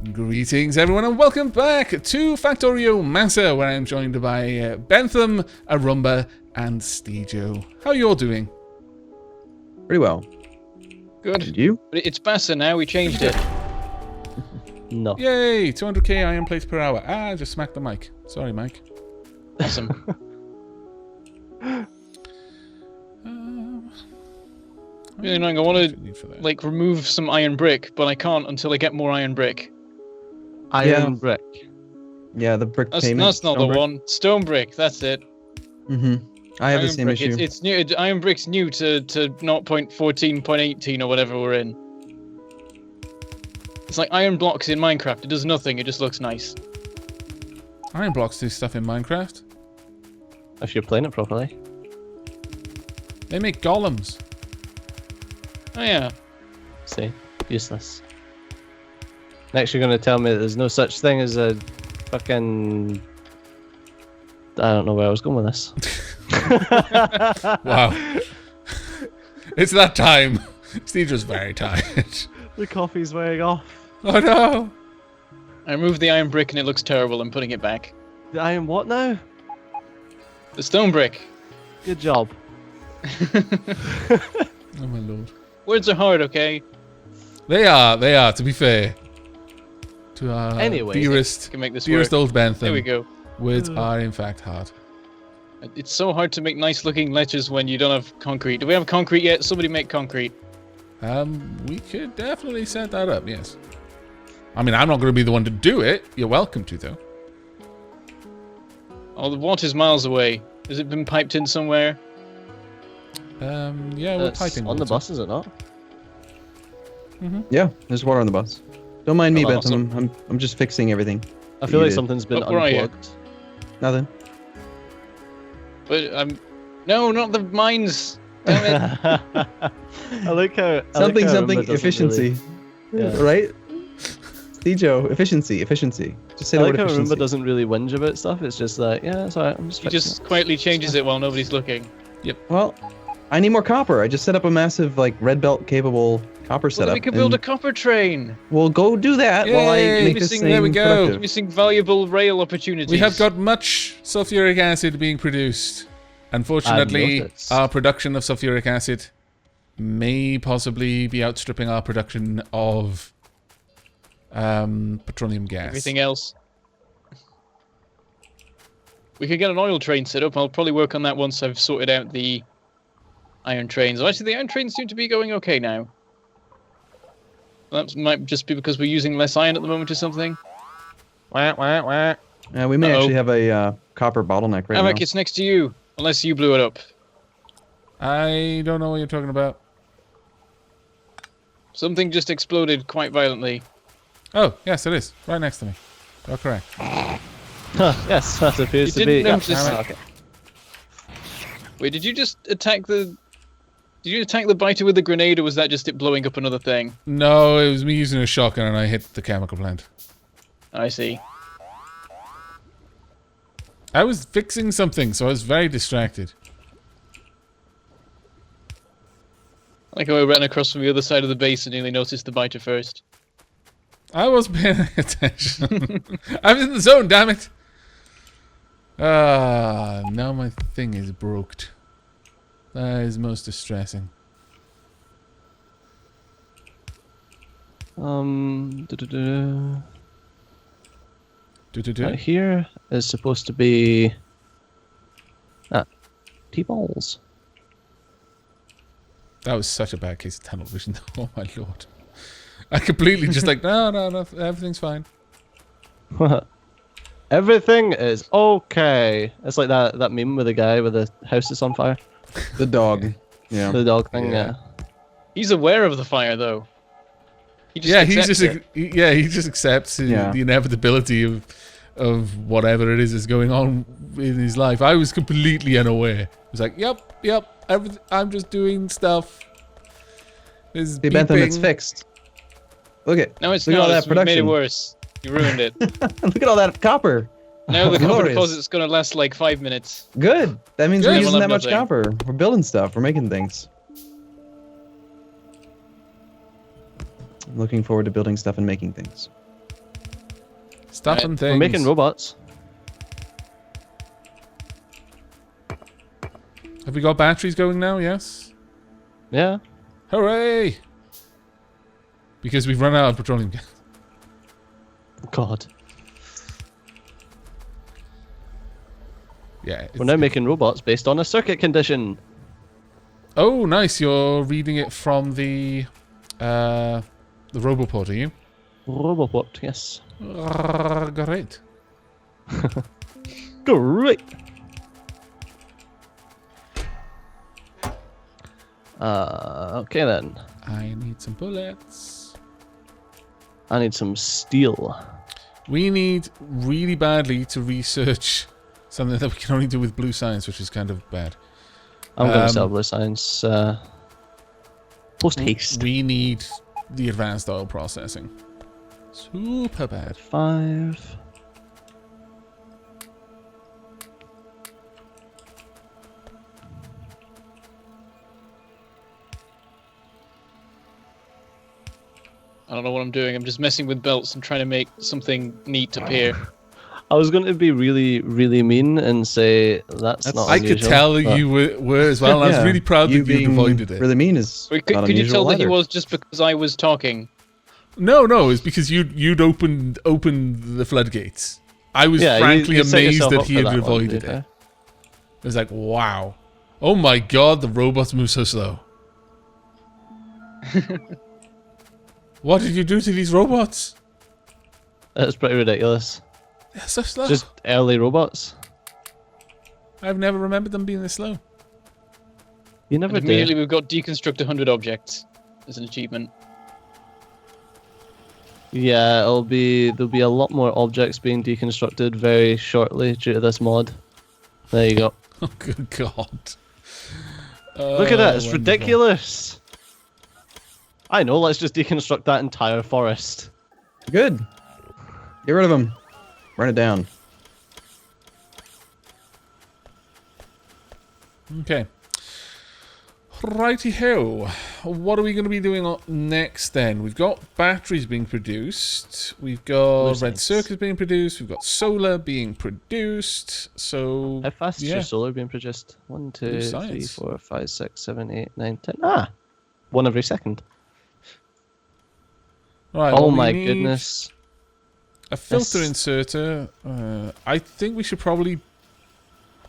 Greetings everyone and welcome back to Factorio MASA, where I'm joined by Bentham, Arumba and Steejo. How are you all doing? Pretty well. Good. And you? But it's MASA now, we changed it. No. Yay! 200k iron plates per hour. I just smacked the mic. Sorry, Mike. Awesome. Really annoying. I want to like remove some iron brick, but I can't until I get more iron brick. Iron brick. Yeah, the brick payment. That's not the one. Stone brick. That's it. Mm-hmm. I have the same issue. It's new. Iron brick's new to 0.14.18 or whatever we're in. It's like iron blocks in Minecraft. It does nothing. It just looks nice. Iron blocks do stuff in Minecraft. If you're playing it properly. They make golems. Oh yeah. See? Useless. Next you're going to tell me that there's no such thing as a fucking... I don't know where I was going with this. Wow. It's that time. Steve's very tired. The coffee's wearing off. Oh no! I removed the iron brick and it looks terrible. I'm putting it back. The iron what now? The stone brick. Good job. Oh my lord. Words are hard, okay? They are, to be fair. To our Anyway, dearest Can make this dearest work. old Bentham. There we go. Words are in fact hard. It's so hard to make nice looking letters when you don't have concrete. Do we have concrete yet? Somebody make concrete. We could definitely set that up, yes. I mean, I'm not going to be the one to do it. You're welcome to, though. Oh, the water's miles away. Has it been piped in somewhere? Yeah, we're piping on the water. bus, is it not? Mm-hmm. Yeah, there's water on the bus. Don't mind me, Oh, Bentham. I'm just fixing everything. I feel like Needed. something's been Oh, where are you? unplugged. Nothing. But no, not the mines. Damn it. I like how Something Arumba doesn't efficiency. really- Yeah. Right? Steejo, efficiency. Just say I the like word how efficiency. Arumba doesn't really whinge about stuff. It's just like, yeah, it's alright. I'm just He fixing just quietly changes it while nobody's looking. Well, I need more copper. I just set up a massive, like, red belt capable copper Well, setup. then we could build a copper train. We'll go do that while I Yay, make this missing- thing there we go. productive. Missing valuable rail opportunities. We have got much sulfuric acid being produced. Unfortunately, noticed. our production of sulfuric acid may possibly be outstripping our production of petroleum gas. everything else. We could get an oil train set up. I'll probably work on that once I've sorted out the iron trains. Actually, the iron trains seem to be going okay now. That might just be because we're using less iron at the moment or something. Wah, wah, wah. Yeah, we may Uh-oh. actually have a copper bottleneck right Aavak, now. it's next to you. Unless you blew it up. I don't know what you're talking about. Something just exploded quite violently. Oh, yes, it is. Right next to me. You're correct. Huh, yes, that appears You to be. didn't notice- Yeah, okay. Wait, did you just attack the... Did you attack the biter with the grenade, or was that just it blowing up another thing? No, it was me using a shotgun and I hit the chemical plant. I see. I was fixing something, so I was very distracted. I like how I ran across from the other side of the base and nearly noticed the biter first. I wasn't paying attention. I was in the zone, damn it! Ah, now my thing is broke. That is most distressing. Du-du-du. Do-do-do. Right here is supposed to be T-balls. That was such a bad case of tunnel vision. Oh my lord. I completely just like, no, everything's fine. Everything is okay. It's like that meme with the guy with the house that's on fire. The dog. Yeah. The dog thing, Yeah. yeah. He's aware of the fire, though. He just Yeah, accepts it. he just accepts Yeah. the inevitability of whatever it is going on in his life. I was completely unaware. I was like, yep, I'm just doing stuff. There's See, Bentham, it's beeping. fixed. Look at No, it's look at not. all that It's made it production. worse. You ruined it. Look at all that copper. Now the copper Glorious. deposit's gonna last like 5 minutes. Good. That means Good. we're We'll using have that much nothing. copper. We're building stuff. We're making things. I'm looking forward to building stuff and making things. Stuff Right. and things. We're making robots. Have we got batteries going now? Yes. Yeah. Hooray! Because we've run out of petroleum gas. God. Yeah. We're now making robots based on a circuit condition. Oh, nice. You're reading it from the Roboport, are you? Roboport, yes. Great. Great. Okay then. I need some bullets. I need some steel. We need really badly to research something that we can only do with blue science, which is kind of bad. I'm going to sell blue science. Post haste. We need the advanced oil processing. Super bad. 5. I don't know what I'm doing. I'm just messing with belts and trying to make something neat appear. I was going to be really, really mean and say that's not I unusual, could tell but you were as well, and I was Yeah, really proud that you being avoided it. really mean is Wait, not could you tell unusual that he either. was just because I was talking? No, it's because you'd opened the floodgates. I was Yeah, frankly you set amazed yourself that up he for had that one, to be avoided it. fair. It was like, wow. Oh my god, the robots move so slow. What did you do to these robots? That's pretty ridiculous. They're so slow. Just early robots. I've never remembered them being this slow. You And never immediately do. we've got deconstruct 100 objects as an achievement. Yeah, there'll be a lot more objects being deconstructed very shortly due to this mod. There you go. Oh, good god. Look at that, it's wonderful. ridiculous. I know, let's just deconstruct that entire forest. Good. Get rid of him. Burn it down. Okay. Righty-ho. What are we going to be doing next then? We've got batteries being produced. We've got Blue red science. circuits being produced. We've got solar being produced. So, How fast is yeah. your solar being produced? 1, 2, 3, science. 4, 5, 6, 7, 8, 9, 10. Ah! One every second. Right, Oh well, we my need goodness. A filter Yes. inserter. I think we should probably...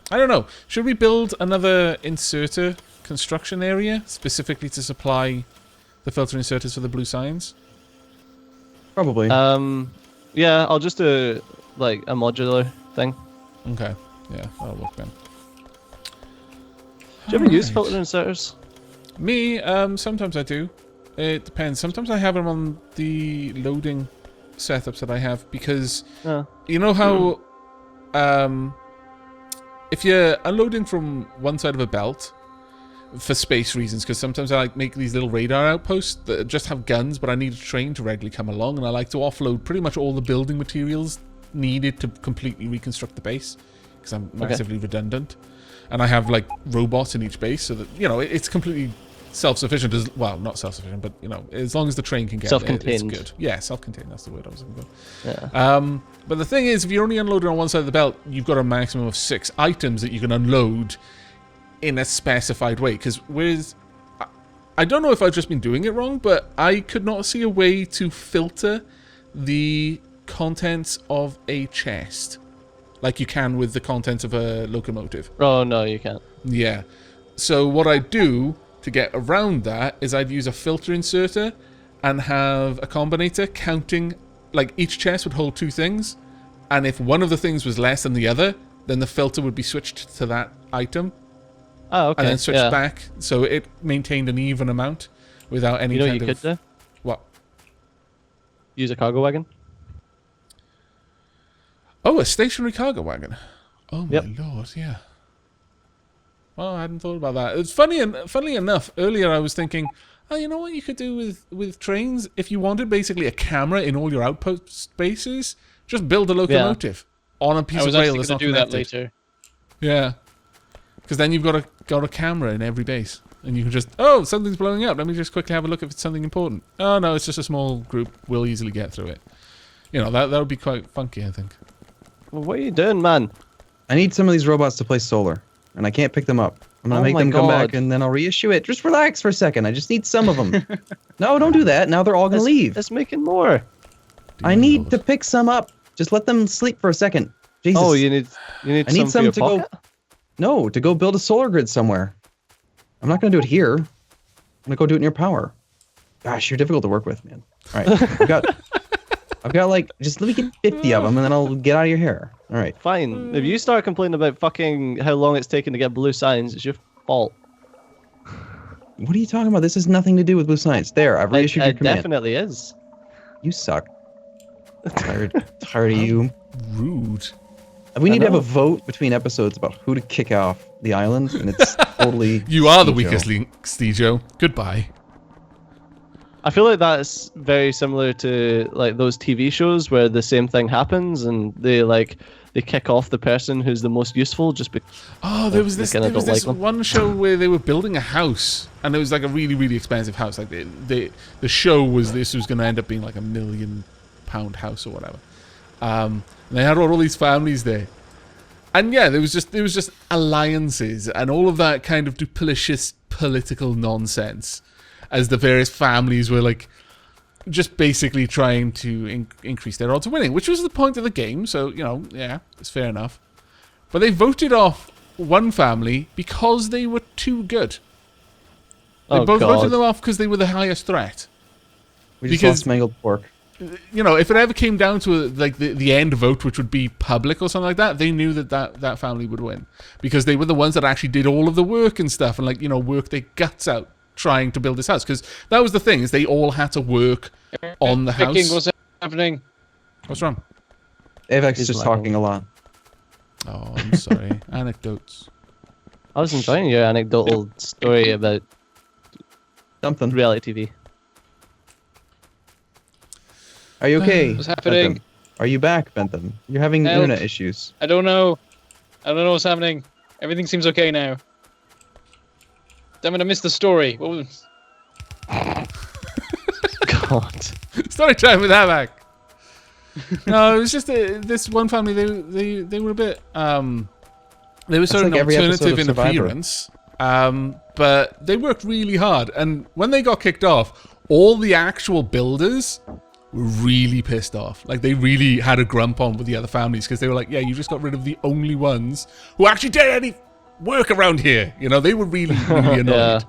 I don't know. Should we build another inserter construction area specifically to supply the filter inserters for the blue signs? Probably. Yeah, I'll just do like a modular thing. Okay. Yeah, that'll work then. Do you ever use Alright. filter inserters? Me, sometimes I do. It depends. Sometimes I have them on the loading setups that I have because No. you know how if you're unloading from one side of a belt for space reasons, because sometimes I like make these little radar outposts that just have guns, but I need a train to regularly come along, and I like to offload pretty much all the building materials needed to completely reconstruct the base because I'm massively redundant, and I have like robots in each base, so that it's completely self-sufficient. As well, not self-sufficient, but as long as the train can get there, it's Self-contained. good. Yeah, self-contained. That's the word I was looking for. Yeah. But the thing is, if you're only unloading on one side of the belt, you've got a maximum of 6 items that you can unload in a specified way. Because I don't know if I've just been doing it wrong, but I could not see a way to filter the contents of a chest like you can with the contents of a locomotive. Oh no, you can't. Yeah. So what I do to get around that is I'd use a filter inserter and have a combinator counting, like each chest would hold 2 things, and if one of the things was less than the other, then the filter would be switched to that item Oh, okay. and then switched yeah. back, so it maintained an even amount without any You know what kind you of... could do? What? Use a cargo wagon. Oh, a stationary cargo wagon. Oh my Yep. lord, yeah. Well, I hadn't thought about that. It's funnily enough, earlier I was thinking, oh, you know what you could do with trains? If you wanted basically a camera in all your outpost bases, just build a locomotive on a piece I was of rail actually that's going not to do that connected. later. Yeah. Because then you've got a camera in every base. And you can just, oh, something's blowing up. Let me just quickly have a look if it's something important. Oh, no, it's just a small group. We'll easily get through it. You know, that would be quite funky, I think. Well, what are you doing, man? I need some of these robots to play solar, and I can't pick them up. I'm gonna Oh make my them come back, God. and then I'll reissue it. Just relax for a second. I just need some of them. No, don't do that. Now they're all gonna leave. It's making more. I need to pick some up. Just let them sleep for a second. Jesus. Oh, you need I need some some for to your go. pocket? No, to go build a solar grid somewhere. I'm not gonna do it here. I'm gonna go do it in your power. Gosh, you're difficult to work with, man. All right, I've got like, just let me get 50 of them, and then I'll get out of your hair. All right. Fine. If you start complaining about fucking how long it's taken to get blue signs, it's your fault. What are you talking about? This has nothing to do with blue science. There, I've reissued your It command. definitely is. You suck. Tired of you. Rude. We need to have know. a vote between episodes about who to kick off the island, and it's totally. You are the Stejo. weakest link, Stejo. Goodbye. I feel like that's very similar to like those TV shows where the same thing happens and they kick off the person who's the most useful just because. Oh, there was this. kinda There was don't this like them. one show where they were building a house, and it was like a really, really expensive house. Like the show was this was going to end up being like £1 million house or whatever. And they had all these families there, and yeah, there was just alliances and all of that kind of duplicitous political nonsense, as the various families were like just basically trying to increase their odds of winning, which was the point of the game. So, you know, yeah, it's fair enough. But they voted off one family because they were too good. They Oh, both God. voted them off because they were the highest threat. We just because- lost mangled pork. You know, if it ever came down to like the end vote, which would be public or something like that, they knew that family would win because they were the ones that actually did all of the work and stuff, and like, you know, worked their guts out trying to build this house, because that was the thing, is they all had to work on the house. Viking, what's happening? What's wrong? Avak's He's just lagging. talking a lot. Oh, I'm sorry. Anecdotes. I was enjoying your anecdotal story about Something. reality TV. Are you okay? What's happening? Bentham? Are you back, Bentham? You're having Help. internet issues. I don't know. I don't know what's happening. Everything seems okay now. Damn it, I missed the story. What was... God. Story time with Aavak. No, it was just this one family. They were a bit. They were sort of like an every episode alternative of in Survivor. appearance. But they worked really hard, and when they got kicked off, all the actual builders were really pissed off. Like, they really had a grump on with the other families, because they were like, yeah, you just got rid of the only ones who actually did any work around here. You know, they were really, really annoyed. Yeah.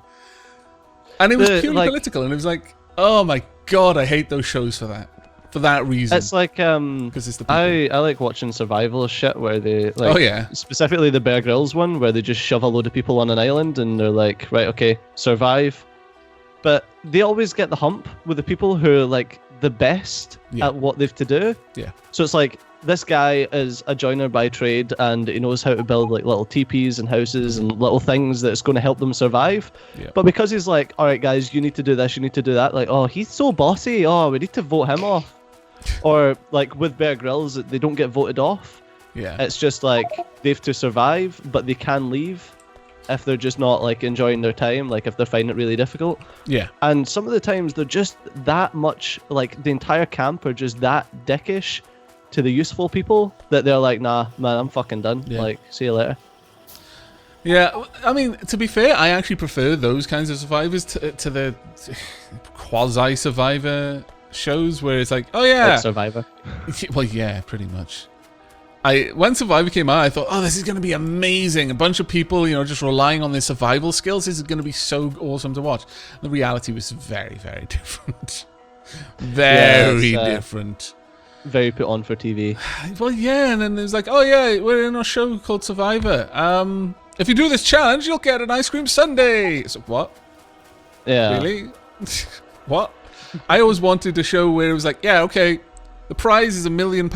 And it was The, purely like- political, and it was like, oh my god, I hate those shows for that. For that reason. It's like Because it's the people. I like watching survival shit where they like Oh, yeah. specifically the Bear Grylls one where they just shove a load of people on an island and they're like, right, okay, survive. But they always get the hump with the people who are like the best Yeah. at what they've to do. Yeah. So it's like this guy is a joiner by trade and he knows how to build like little teepees and houses and little things that's going to help them survive. Yeah. But because he's like, all right, guys, you need to do this, you need to do that. Like, oh, he's so bossy. Oh, we need to vote him off. Or like with Bear Grylls, they don't get voted off. Yeah. It's just like they have to survive, but they can leave if they're just not like enjoying their time, like if they're finding it really difficult. Yeah. And some of the times they're just that much, like the entire camp are just that dickish to the useful people that they're like, nah, man, I'm fucking done. Yeah. Like, see you later. Yeah, I mean, to be fair, I actually prefer those kinds of survivors to the quasi-survivor shows where it's like, oh yeah, Like Survivor. well, yeah, pretty much. When Survivor came out, I thought, oh, this is going to be amazing. A bunch of people, you know, just relying on their survival skills. This is going to be so awesome to watch. The reality was very, very different. Very it's, different. Very put on for TV. Well, yeah, and then there's like, oh yeah, we're in a show called Survivor. If you do this challenge, you'll get an ice cream sundae. So what? Yeah. Really? What? I always wanted a show where it was like, yeah, okay, the prize is £1 million.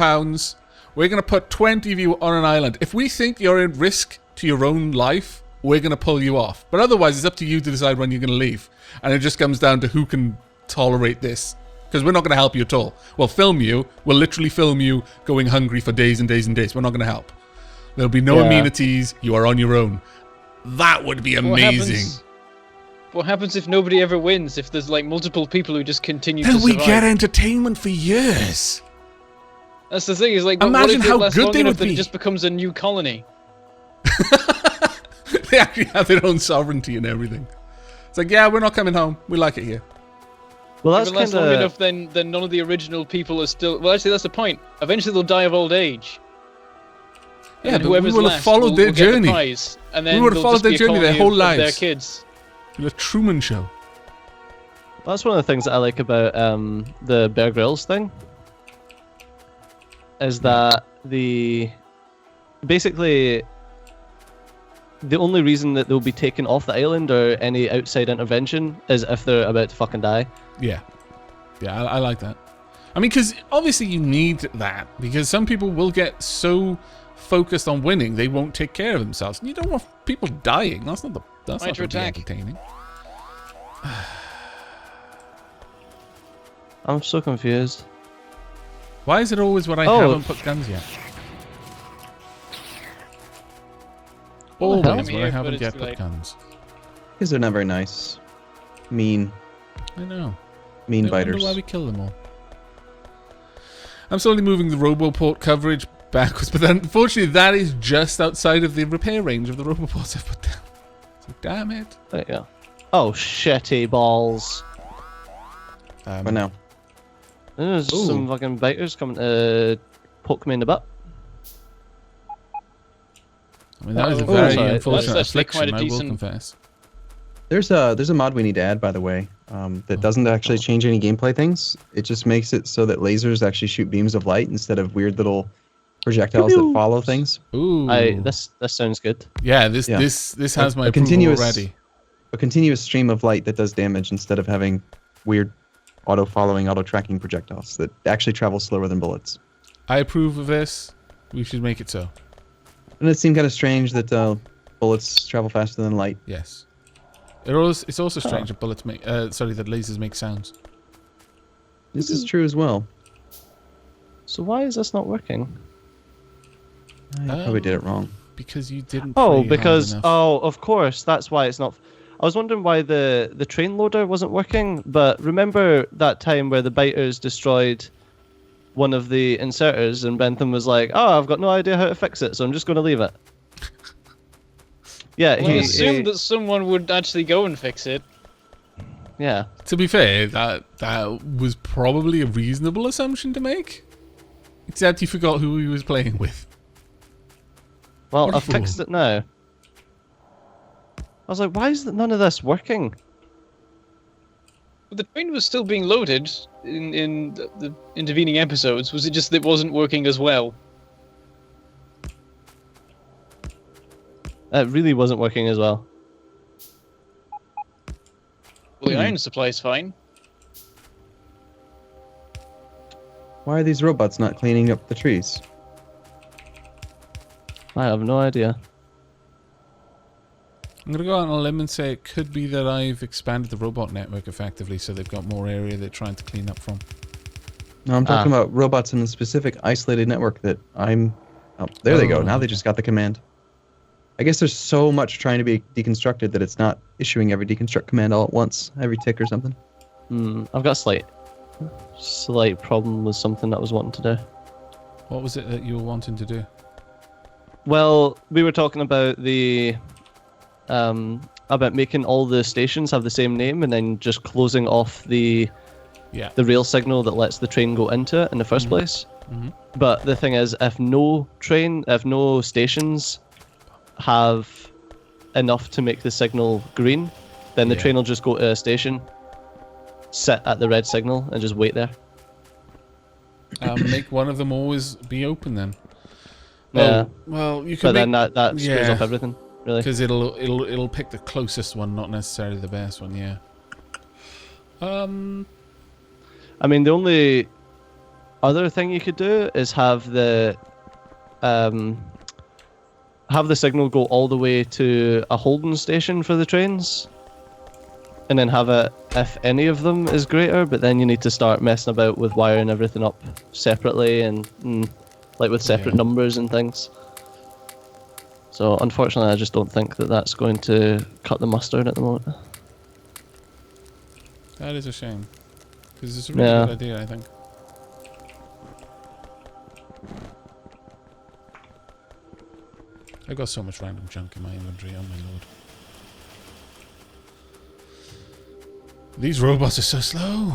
We're going to put 20 of you on an island. If we think you're at risk to your own life, we're going to pull you off. But otherwise, it's up to you to decide when you're going to leave. And it just comes down to who can tolerate this. Because we're not going to help you at all. We'll film you. We'll literally film you going hungry for days and days and days. We're not going to help. There'll be no Yeah. amenities. You are on your own. That would be amazing. What happens if nobody ever wins? If there's like multiple people who just continue Then to we survive? get entertainment for years. That's the thing. Is like, but what Imagine if it how lasts good long they enough would that be. it just becomes a new colony? They actually have their own sovereignty and everything. It's like, yeah, we're not coming home. We like it here. Well, If that's it lasts kind long of. enough, then none of the original people are still. Well, actually, that's the point. Eventually, they'll die of old age. And Yeah, then but we whoever's will have last followed their will get the journey. prize, and then We would have there'll followed just be their a journey their colony whole of their lives. kids. The Truman Show. That's one of the things that I like about the Bear Grylls thing. Is that basically the only reason that they'll be taken off the island or any outside intervention is if they're about to fucking die. Yeah. Yeah, I like that. I mean, because obviously you need that, because some people will get so focused on winning they won't take care of themselves. And you don't want people dying. That's not Fighter gonna be attack. entertaining. I'm so confused. Why is it always when I Oh. haven't put guns yet? What the hell? Always when I Here, but haven't it's yet too put late. guns. Because they're not very nice. Mean I know. mean I wonder biters. why we kill them all. I'm slowly moving the Roboport coverage backwards, but then unfortunately that is just outside of the repair range of the Roboports I've put down. So damn it. There you go. Oh, shitty balls. But now. There's Ooh. some fucking biters coming to poke me in the butt. I mean, that is a Oh, very sorry. unfortunate That's actually affliction, quite a I will decent- confess. There's a mod we need to add, by the way, that doesn't actually change any gameplay things. It just makes it so that lasers actually shoot beams of light instead of weird little projectiles that follow things. Ooh. This sounds good. Yeah, this Yeah. has my A approval continuous- already. A continuous stream of light that does damage instead of having weird auto-following, auto-tracking projectiles that actually travel slower than bullets. I approve of this. We should make it so. And it seemed kind of strange that bullets travel faster than light. Yes. It's also strange that bullets make that lasers make sounds. This is true as well. So why is this not working? I probably did it wrong. Because you didn't. Oh, pray because hard enough. of course, that's why it's not. I was wondering why the train loader wasn't working, but remember that time where the biters destroyed one of the inserters, and Bentham was like, "Oh, I've got no idea how to fix it, so I'm just going to leave it." Yeah, Well, I assumed that someone would actually go and fix it. yeah. To be fair, that was probably a reasonable assumption to make. Except he forgot who he was playing with. Well, What a I fixed it now. I was like, why is none of this working? But the train was still being loaded in the intervening episodes. Was it just that it wasn't working as well? It really wasn't working as well. Well, the iron supply's fine. Why are these robots not cleaning up the trees? I have no idea. I'm going to go out on a limb and say it could be that I've expanded the robot network effectively, so they've got more area they're trying to clean up from. No, I'm talking about robots in the specific isolated network that I'm... Oh, there they go. Now they just got the command. I guess there's so much trying to be deconstructed that it's not issuing every deconstruct command all at once, every tick or something. I've got a slight problem with something that I was wanting to do. What was it that you were wanting to do? Well, we were talking about about making all the stations have the same name and then just closing off the rail signal that lets the train go into it in the first place. But the thing is, if no stations have enough to make the signal green, then the train will just go to a station, sit at the red signal, and just wait there. Make one of them always be open then. Yeah. Well, you can. But then that screws up everything, really. Because it'll pick the closest one, not necessarily the best one. Yeah. I mean, the only other thing you could do is have the signal go all the way to a holding station for the trains, and then have it if any of them is greater. But then you need to start messing about with wiring everything up separately and like with separate numbers and things. So unfortunately, I just don't think that that's going to cut the mustard at the moment. That is a shame. Because it's a really good idea, I think. I've got so much random junk in my inventory, oh my lord. These robots are so slow.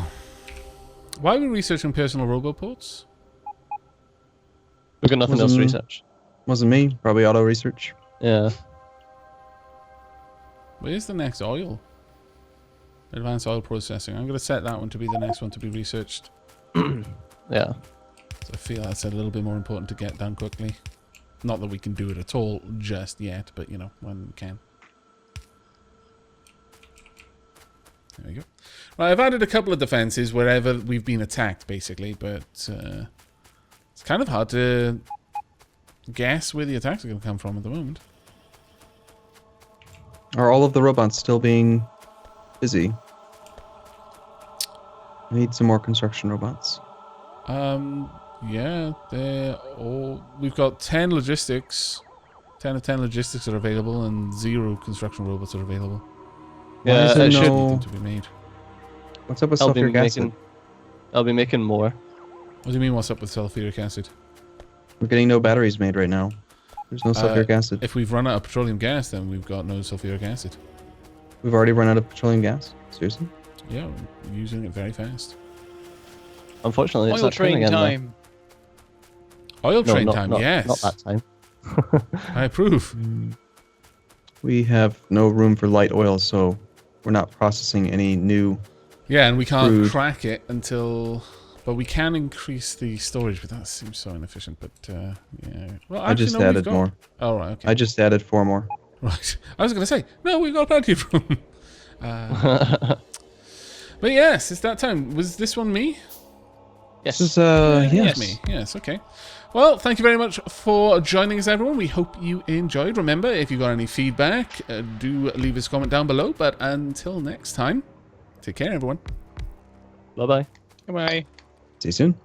Why are we researching personal roboports? We've got nothing else to research. Wasn't me. Probably auto research. Yeah. Where's the next oil? Advanced oil processing. I'm going to set that one to be the next one to be researched. Yeah. So I feel that's a little bit more important to get done quickly. Not that we can do it at all just yet, but you know, when we can. There we go. Right, I've added a couple of defenses wherever we've been attacked, basically, but it's kind of hard to guess where the attacks are going to come from at the moment. Are all of the robots still being busy? I need some more construction robots. Yeah, they're all... We've got 10 logistics. 10 of 10 logistics are available, and 0 construction robots are available. Yeah, it should need to be made. What's up with sulfuric acid? I'll be making more. What do you mean, what's up with sulfuric acid? We're getting no batteries made right now. There's no sulfuric acid. If we've run out of petroleum gas, then we've got no sulfuric acid. We've already run out of petroleum gas? Seriously? Yeah, we're using it very fast. Unfortunately, it's Oil that time train again. time. Oil train time, yes. Not that time. I approve. We have no room for light oil, so we're not processing any new... Yeah, and we can't crude. crack it until... But we can increase the storage, but that seems so inefficient. But, yeah. Well, I just added more. Oh, right, okay. I just added 4 more. Right. I was going to say, no, we've got plenty of room. But yes, it's that time. Was this one me? Yes. This is, Yes, me. Yes, okay. Well, thank you very much for joining us, everyone. We hope you enjoyed. Remember, if you've got any feedback, do leave us a comment down below. But until next time, take care, everyone. Bye-bye. Bye. See you soon.